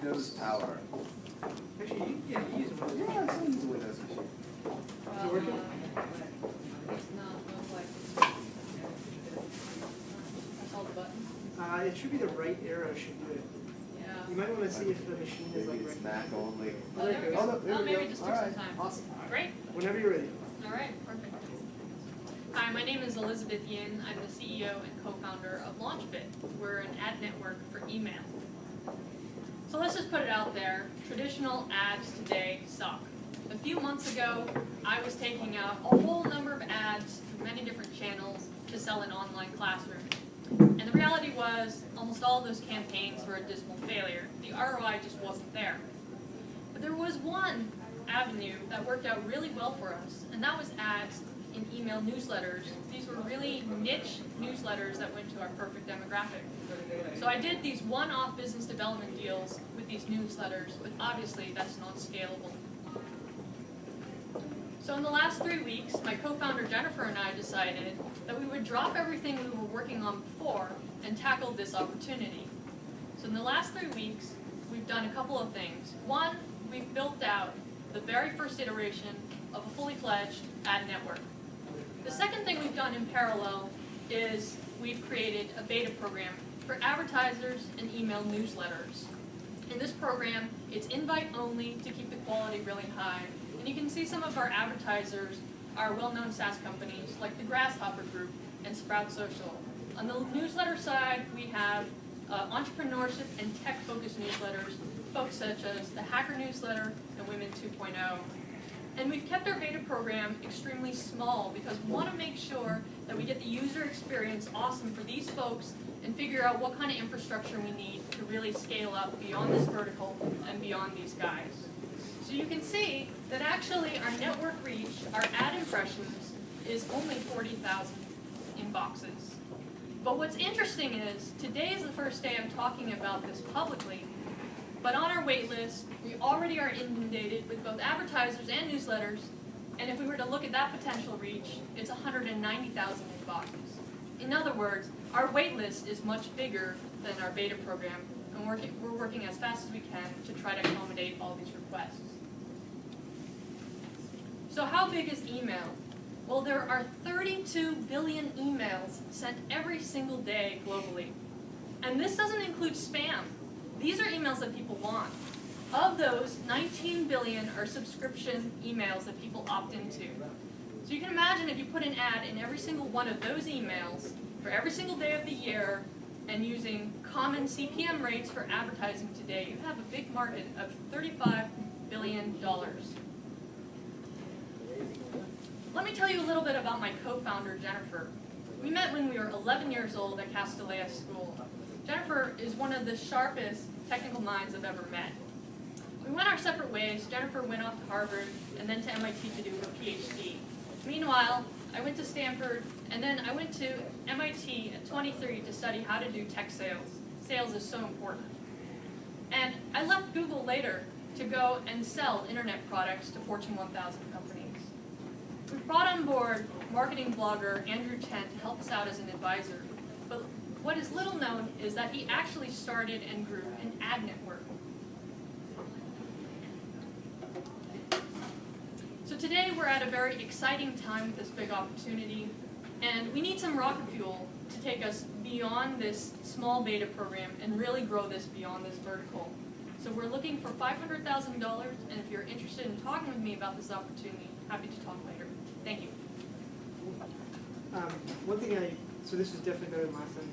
Windows Power. Actually, yeah, you use Windows. Yeah, I still use a Windows machine. Is it working? It's not most likely. That's all the buttons. It should be the right arrow should do it. Yeah. You might want to see if the machine is Maybe like it's right. Mac only. Oh, there we go. Oh, no, there we maybe go. it just All took right. some time. Awesome. Great. Whenever you're ready. All right, perfect. Hi, my name is Elizabeth Yin. I'm the CEO and co-founder of LaunchBit. We're an ad network for email. So let's just put it out there. Traditional ads today suck. A few months ago, I was taking out a whole number of ads through many different channels to sell an online classroom. And the reality was, almost all of those campaigns were a dismal failure. The ROI just wasn't there. But there was one avenue that worked out really well for us, and that was ads in email newsletters. These were really niche newsletters that went to our perfect demographic. So I did these one-off business development deals with these newsletters, but obviously that's not scalable. So in the last 3 weeks, my co-founder Jennifer and I decided that we would drop everything we were working on before and tackle this opportunity. So in the last 3 weeks, we've done a couple of things. One, we've built out the very first iteration of a fully fledged ad network. The second thing we've done in parallel is we've created a beta program for advertisers and email newsletters. In this program, it's invite only to keep the quality really high. And you can see some of our advertisers are well-known SaaS companies like the Grasshopper Group and Sprout Social. On the newsletter side, we have entrepreneurship and tech-focused newsletters, folks such as the Hacker Newsletter and Women 2.0. And we've kept our beta program extremely small because we want to make sure that we get the user experience awesome for these folks and figure out what kind of infrastructure we need to really scale up beyond this vertical and beyond these guys. So you can see that actually our network reach, our ad impressions, is only 40,000 inboxes. But what's interesting is, today is the first day I'm talking about this publicly, but on our wait list, we already are inundated with both advertisers and newsletters, and if we were to look at that potential reach, it's 190,000 inboxes. In other words, our wait list is much bigger than our beta program, and we're working as fast as we can to try to accommodate all these requests. So how big is email? Well, there are 32 billion emails sent every single day globally. And this doesn't include spam. These are emails that people want. Of those, 19 billion are subscription emails that people opt into. So you can imagine if you put an ad in every single one of those emails for every single day of the year and using common CPM rates for advertising today, you have a big market of $35 billion. Let me tell you a little bit about my co-founder, Jennifer. We met when we were 11 years old at Castellea School. Jennifer is one of the sharpest technical minds I've ever met. We went our separate ways. Jennifer went off to Harvard and then to MIT to do her PhD. Meanwhile, I went to Stanford and then I went to MIT at 23 to study how to do tech sales. Sales is so important. And I left Google later to go and sell internet products to Fortune 1000 companies. We brought on board marketing blogger Andrew Chen to help us out as an advisor. But what is little known is that he actually started and grew an ad network. So today we're at a very exciting time with this big opportunity, and we need some rocket fuel to take us beyond this small beta program and really grow this beyond this vertical. So we're looking for $500,000, and if you're interested in talking with me about this opportunity, happy to talk later. Thank you. One thing so this was definitely better than last time.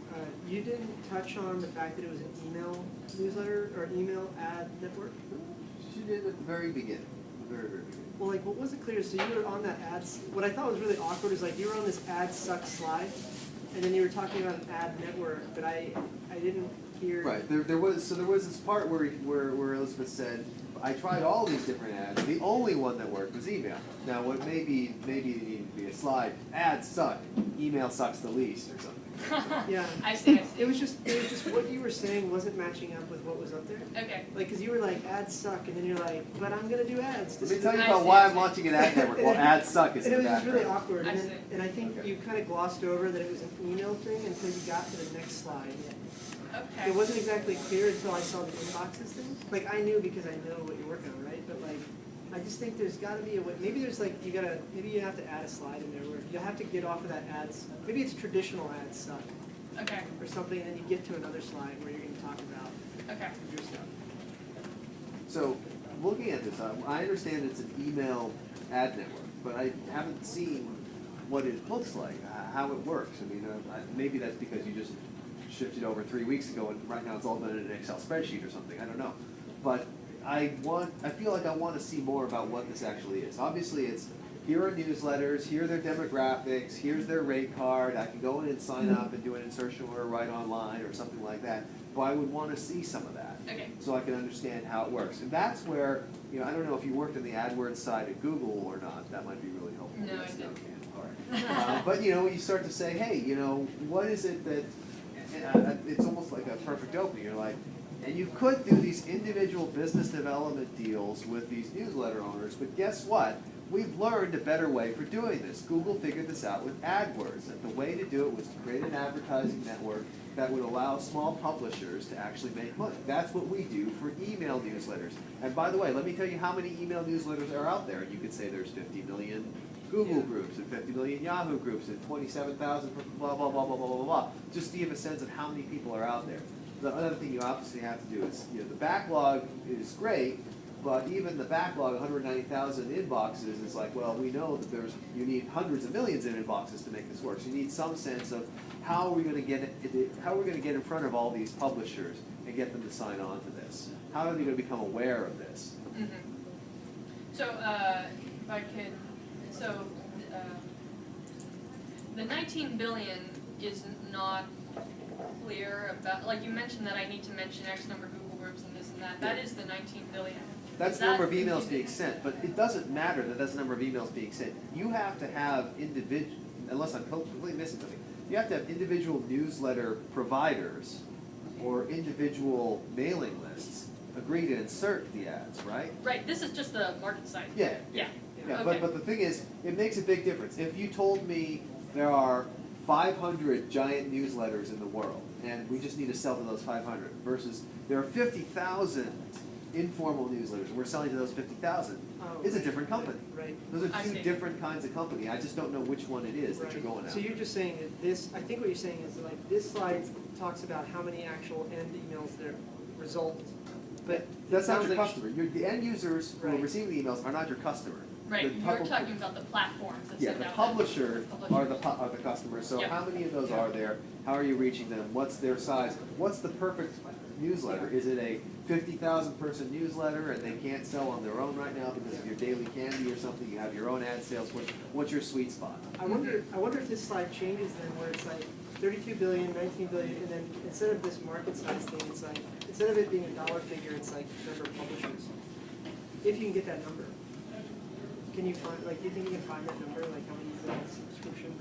You didn't touch on the fact that it was an email newsletter or email ad network? She did at the very beginning. The very, very beginning. Well, like, what wasn't clear, so you were on that ads, what I thought was really awkward is like you were on this ad suck slide, and then you were talking about an ad network, but I didn't hear. Right. There was this part where Elizabeth said, I tried all these different ads. The only one that worked was email. Now, what maybe it needed to be a slide. Ads suck. Email sucks the least, or something. Yeah. I see. It was just what you were saying wasn't matching up with what was up there. Okay. Like, because you were like, ads suck, and then you're like, but I'm going to do ads. Let me tell you about why I'm launching an ad network. Well, ads suck is And it in was the just really background. awkward. I And, see. and I think you kind of glossed over that it was an email thing until you got to the next slide. Okay. It wasn't exactly clear until I saw the inboxes thing. Like, I knew because I know what you're working on, right? But like, I just think there's gotta be a way, maybe there's like, maybe you have to add a slide in there where you have to get off of that ads, maybe it's traditional ads stuff Okay. or something, and then you get to another slide where you're gonna talk about Okay. your stuff. So, looking at this, I understand it's an email ad network, but I haven't seen what it looks like, how it works. I mean, maybe that's because you just shifted over 3 weeks ago, and right now it's all done in an Excel spreadsheet or something. I don't know, but I feel like I want to see more about what this actually is. Obviously, it's here are newsletters, here are their demographics, here's their rate card. I can go in and sign up and do an insertion or write online or something like that. But I would want to see some of that. Okay. So I can understand how it works. And that's where, I don't know if you worked on the AdWords side at Google or not. That might be really helpful. No, I Yes, didn't. okay, all right. But when you start to say, hey, what is it that, it's almost like a perfect opening. You're like, and you could do these individual business development deals with these newsletter owners, but guess what? We've learned a better way for doing this. Google figured this out with AdWords, that the way to do it was to create an advertising network that would allow small publishers to actually make money. That's what we do for email newsletters. And by the way, let me tell you how many email newsletters are out there. You could say there's 50 million Google groups and 50 million Yahoo groups and 27,000 blah, blah, blah, blah, blah, blah, blah. Just to give a sense of how many people are out there. The other thing you obviously have to do is, the backlog is great, but even the backlog, 190,000 inboxes, is like, well, we know that you need hundreds of millions in inboxes to make this work. So you need some sense of how are we going to get in front of all these publishers and get them to sign on to this? How are they going to become aware of this? Mm-hmm. So, if I could, the 19 billion is not clear about, like you mentioned that I need to mention X number of Google groups and this and that. That is the 19 billion. That's the number of emails being sent, but it doesn't matter that that's the number of emails being sent. You have to have unless I'm completely missing something, you have to have individual newsletter providers or individual mailing lists agree to insert the ads, right? Right, this is just the market site. Yeah. Yeah. Yeah, Okay. but the thing is, it makes a big difference. If you told me there are 500 giant newsletters in the world, and we just need to sell to those 500, versus there are 50,000 informal newsletters, and we're selling to those 50,000, it's a different company. Right. Those are I two see. different kinds of company. I just don't know which one it is that you're going So after. you're just saying that this, I think what you're saying is like, this slide talks about how many actual end emails there result, but it That's not sounds your like- customer. The end users who are Right. receiving the emails are not your customer. Right, The you're pub- talking about the platforms that Yeah, send the out publisher Publishers. are the customers. So Yep. how many of those Yeah. are there? How are you reaching them? What's their size? What's the perfect newsletter? Is it a 50,000 person newsletter and they can't sell on their own right now because of your daily candy or something? You have your own ad sales. What's your sweet spot? I wonder if this slide changes then, where it's like 32 billion, 19 billion, and then instead of this market size thing, it's like, instead of it being a dollar figure, it's like number of publishers. If you can get that number. Can you find, like, do you think you can find that number, like how many use that subscription?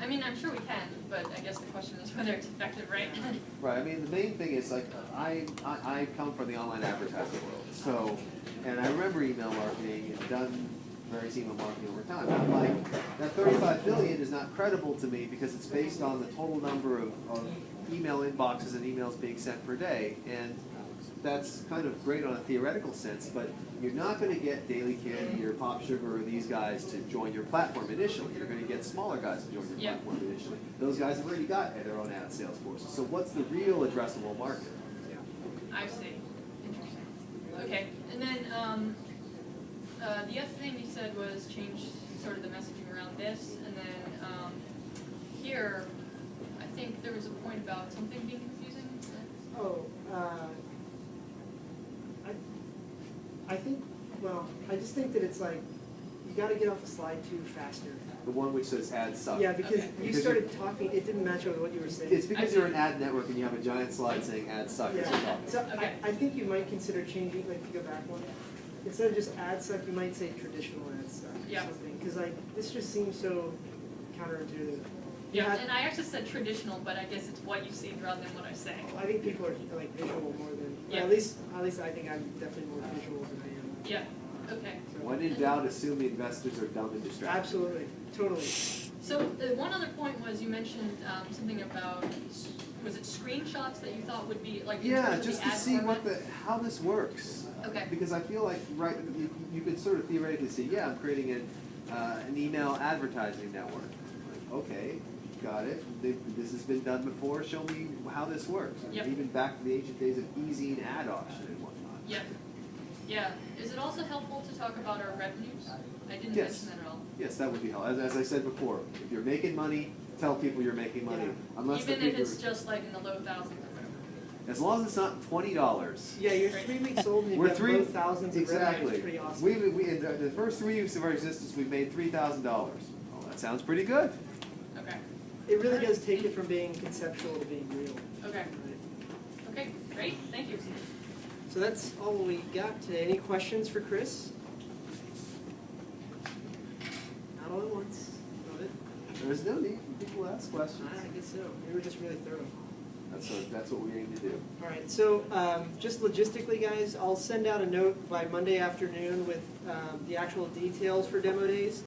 I mean, I'm sure we can, but I guess the question is whether it's effective, right? Right. I mean, the main thing is like I come from the online advertising world. So, and I remember email marketing and done various email marketing over time. I'm like, that 35 billion is not credible to me because it's based on the total number of email inboxes and emails being sent per day, and that's kind of great on a theoretical sense, but you're not going to get Daily Candy or Pop Sugar or these guys to join your platform initially. You're going to get smaller guys to join your Yep. platform initially. Those guys have already got their own ad sales forces. So what's the real addressable market? I see. Interesting. Okay, and then the other thing you said was change sort of the messaging around this, and then here, I think there was a point about something being confusing. Oh, I think, well, I just think that it's like, you gotta get off the slide too faster. The one which says ad suck. Yeah, because Okay. you Because started talking, it didn't match up with what you were saying. It's because you're an ad network and you have a giant slide saying ad suck as you're Yeah, talking. so Okay. I think you might consider changing, like, if you go back one, instead of just ad suck, you might say traditional ad suck or Yeah. something, because like, this just seems so counterintuitive. You Yeah, had- and I actually said traditional, but I guess it's what you see rather than what I say. I think people are like visual more than, Yeah. at least I think I'm definitely more visual than I am. Yeah, okay. So- When in doubt, assume the investors are dumb and distracted. Absolutely, totally. So one other point was you mentioned something about, was it screenshots that you thought would be like in Yeah, terms of just the to ad see format? how this works. Okay. Because I feel like, right, you could sort of theoretically say, yeah, I'm creating an email advertising network. Like, okay, got it. This has been done before. Show me how this works. Yep. Even back to the ancient days of e-zine ad auction and whatnot. Yep. Yeah. Is it also helpful to talk about our revenues? I didn't Yes. mention that at all. Yes, that would be helpful. As I said before, if you're making money, tell people you're making money. Yeah. Unless the Even if people, it's just like in the low thousands or whatever. as long as it's not $20. Yeah, you're 3 weeks old and you've We're got three low thousands of revenue, exactly. it's pretty awesome. We in the first 3 weeks of our existence, we've made $3,000. Oh, that sounds pretty good. Okay. It really does take it from being conceptual to being real. Okay. Right. Okay. Great. Thank you. So that's all we got today. Any questions for Chris? Not all at once. Love it. There's no need for people to ask questions. I guess so. Maybe we're just really thorough. That's what we aim to do. All right, so just logistically, guys, I'll send out a note by Monday afternoon with the actual details for demo days.